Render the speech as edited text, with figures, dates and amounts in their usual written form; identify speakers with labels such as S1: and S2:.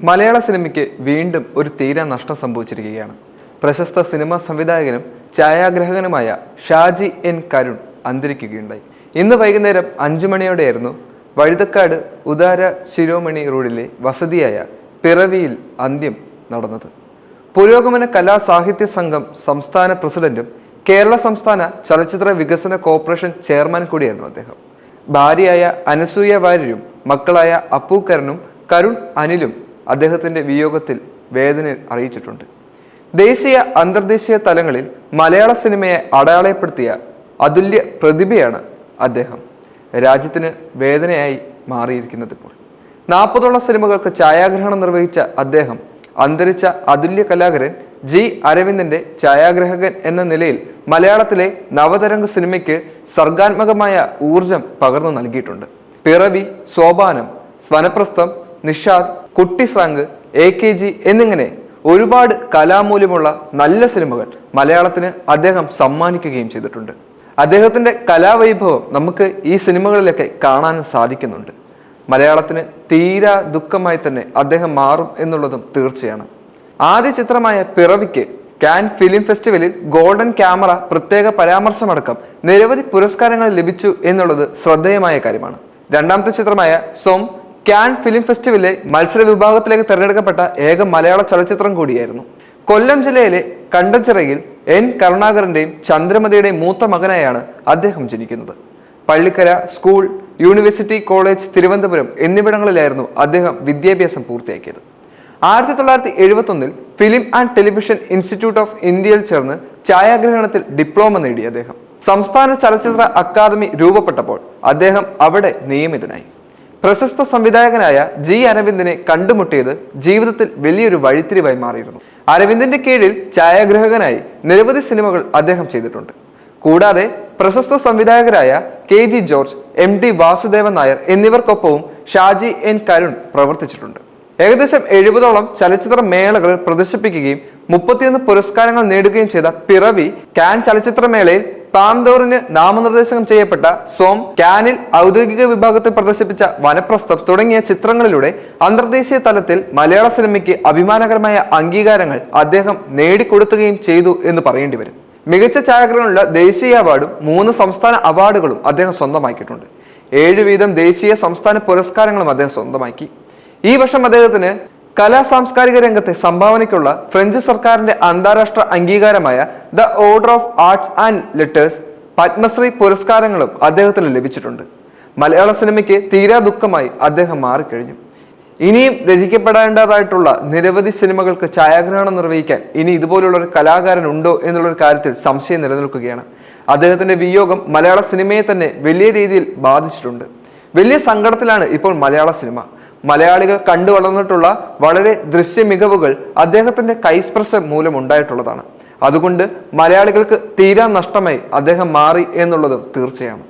S1: മലയാള സിനിമയ്ക്ക് വീണ്ടും ഒരു തീരാ നഷ്ടം സംഭവിച്ചിരിക്കുകയാണ്. പ്രശസ്ത സിനിമാ സംവിധായകനും ഛായാഗ്രാഹകനുമായ ഷാജി എൻ കരുൺ അന്തരിക്കുകയുണ്ടായി. ഇന്ന് വൈകുന്നേരം 5 മണിയോടെയായിരുന്നു വഴുതക്കാട് ഉദാര ശിരോമണി റോഡിലെ വസതിയായ പിറവിയിൽ അന്ത്യം നടന്നത്. പുരോഗമന കലാ സാഹിത്യ സംഘം സംസ്ഥാന പ്രസിഡന്റും കേരള സംസ്ഥാന ചലച്ചിത്ര വികസന കോർപ്പറേഷൻ ചെയർമാൻ കൂടിയായിരുന്നു അദ്ദേഹം. ഭാര്യയായ അനസൂയ വാര്യരും മക്കളായ അപ്പൂക്കരനും കരുൺ അനിലും അദ്ദേഹത്തിന്റെ വിയോഗത്തിൽ വേദന അറിയിച്ചിട്ടുണ്ട്. ദേശീയ അന്തർദേശീയ തലങ്ങളിൽ മലയാള സിനിമയെ അടയാളപ്പെടുത്തിയ അതുല്യ പ്രതിഭയാണ് അദ്ദേഹം. രാജ്യത്തിന് വേദനയായി മാറിയിരിക്കുന്നത് ഇപ്പോൾ. 40ഓളം സിനിമകൾക്ക് ഛായാഗ്രഹണം നിർവഹിച്ച അദ്ദേഹം അന്തരിച്ച അതുല്യ കലാകാരൻ ജി അരവിന്ദന്റെ ഛായാഗ്രഹകൻ എന്ന നിലയിൽ മലയാളത്തിലെ നവതരംഗ സിനിമയ്ക്ക് സർഗാത്മകമായ ഊർജം പകർന്നു നൽകിയിട്ടുണ്ട്. പിറവി, സോപാനം, വനപ്രസ്ഥം, നിഷാദ്, കുട്ടിസ്രാങ്ക്, AKG എന്നിങ്ങനെ ഒരുപാട് കലാമൂല്യമുള്ള നല്ല സിനിമകൾ മലയാളത്തിന് അദ്ദേഹം സമ്മാനിക്കുകയും ചെയ്തിട്ടുണ്ട്. അദ്ദേഹത്തിന്റെ കലാവൈഭവം നമുക്ക് ഈ സിനിമകളിലൊക്കെ കാണാൻ സാധിക്കുന്നുണ്ട്. മലയാളത്തിന് തീരാ ദുഃഖമായി തന്നെ അദ്ദേഹം മാറും എന്നുള്ളതും തീർച്ചയാണ്. ആദ്യ ചിത്രമായ പിറവിക്ക് കാൻ ഫിലിം ഫെസ്റ്റിവലിൽ ഗോൾഡൻ ക്യാമറ പ്രത്യേക പരാമർശമടക്കം നിരവധി പുരസ്കാരങ്ങൾ ലഭിച്ചു എന്നുള്ളത് ശ്രദ്ധേയമായ കാര്യമാണ്. രണ്ടാമത്തെ ചിത്രമായ സോം കാൻ ഫിലിം ഫെസ്റ്റിവലിലെ മത്സര വിഭാഗത്തിലേക്ക് തിരഞ്ഞെടുക്കപ്പെട്ട ഏക മലയാള ചലച്ചിത്രം കൂടിയായിരുന്നു. കൊല്ലം ജില്ലയിലെ കണ്ടച്ചിറയിൽ N കരുണാകരന്റെയും ചന്ദ്രമതിയുടെയും മൂത്ത മകനായാണ് അദ്ദേഹം ജനിക്കുന്നത്. Pallikkara school, university college Thiruvananthapuram എന്നിവിടങ്ങളിലായിരുന്നു അദ്ദേഹം വിദ്യാഭ്യാസം പൂർത്തിയാക്കിയത്. 1971 film and television institute of ഇന്ത്യയിൽ ചേർന്ന് ഛായാഗ്രഹണത്തിൽ ഡിപ്ലോമ നേടി അദ്ദേഹം. സംസ്ഥാന ചലച്ചിത്ര അക്കാദമി രൂപപ്പെട്ടപ്പോൾ അദ്ദേഹം അവിടെ നിയമിതനായി. പ്രശസ്ത സംവിധായകനായ ജി അരവിന്ദനെ കണ്ടുമുട്ടിയത് ജീവിതത്തിൽ വലിയൊരു വഴിത്തിരിവായി മാറിയിരുന്നു. അരവിന്ദന്റെ കീഴിൽ ഛായാഗ്രഹകനായി നിരവധി സിനിമകൾ അദ്ദേഹം ചെയ്തിട്ടുണ്ട്. കൂടാതെ പ്രശസ്ത സംവിധായകരായ KG George, MD Vasudevan Nair എന്നിവർക്കൊപ്പവും ഷാജി എൻ കരുൺ പ്രവർത്തിച്ചിട്ടുണ്ട്. ഏകദേശം 70ഓളം ചലച്ചിത്ര മേളകളിൽ പ്രദർശിപ്പിക്കുകയും 31 പുരസ്കാരങ്ങൾ നേടുകയും ചെയ്ത പിറവി കാൻ ചലച്ചിത്രമേളയിൽ പാന്തോറിന് നാമനിർദ്ദേശം ചെയ്യപ്പെട്ട സോം, കാനിൽ ഔദ്യോഗിക വിഭാഗത്തിൽ പ്രദർശിപ്പിച്ച വനപ്രസ്ഥം തുടങ്ങിയ ചിത്രങ്ങളിലൂടെ അന്തർദേശീയ തലത്തിൽ മലയാള സിനിമയ്ക്ക് അഭിമാനകരമായ അംഗീകാരങ്ങൾ അദ്ദേഹം നേടിക്കൊടുക്കുകയും ചെയ്തു എന്ന് പറയേണ്ടി വരും. മികച്ച ഛായാഗ്രഹണമുള്ള ദേശീയ അവാർഡും 3 സംസ്ഥാന അവാർഡുകളും അദ്ദേഹം സ്വന്തമാക്കിയിട്ടുണ്ട്. 7 വീതം ദേശീയ സംസ്ഥാന പുരസ്കാരങ്ങളും അദ്ദേഹം സ്വന്തമാക്കി. ഈ വർഷം അദ്ദേഹത്തിന് കലാ സാംസ്കാരിക രംഗത്തെ സംഭാവനയ്ക്കുള്ള ഫ്രഞ്ച് സർക്കാരിന്റെ അന്താരാഷ്ട്ര അംഗീകാരമായ the order of arts and letters, Padmashri പുരസ്കാരങ്ങളും അദ്ദേഹത്തിന് ലഭിച്ചിട്ടുണ്ട്. മലയാള സിനിമയ്ക്ക് തീരാ ദുഃഖമായി അദ്ദേഹം മാറിക്കഴിഞ്ഞു. ഇനിയും രചിക്കപ്പെടേണ്ടതായിട്ടുള്ള നിരവധി സിനിമകൾക്ക് ഛായാഗ്രഹണം നിർവഹിക്കാൻ ഇനി ഇതുപോലുള്ള ഒരു കലാകാരൻ ഉണ്ടോ എന്നുള്ളൊരു കാര്യത്തിൽ സംശയം നിലനിൽക്കുകയാണ്. അദ്ദേഹത്തിന്റെ വിയോഗം മലയാള സിനിമയെ തന്നെ വലിയ രീതിയിൽ ബാധിച്ചിട്ടുണ്ട്. വലിയ സങ്കടത്തിലാണ് ഇപ്പോൾ മലയാള സിനിമ. മലയാളികൾ കണ്ടു വളർന്നിട്ടുള്ള വളരെ ദൃശ്യ മികവുകൾ അദ്ദേഹത്തിന്റെ കൈസ്പർശം മൂലം ഉണ്ടായിട്ടുള്ളതാണ്. അതുകൊണ്ട് മലയാളികൾക്ക് തീരാ നഷ്ടമായി അദ്ദേഹം മാറി എന്നുള്ളതും തീർച്ചയാണ്.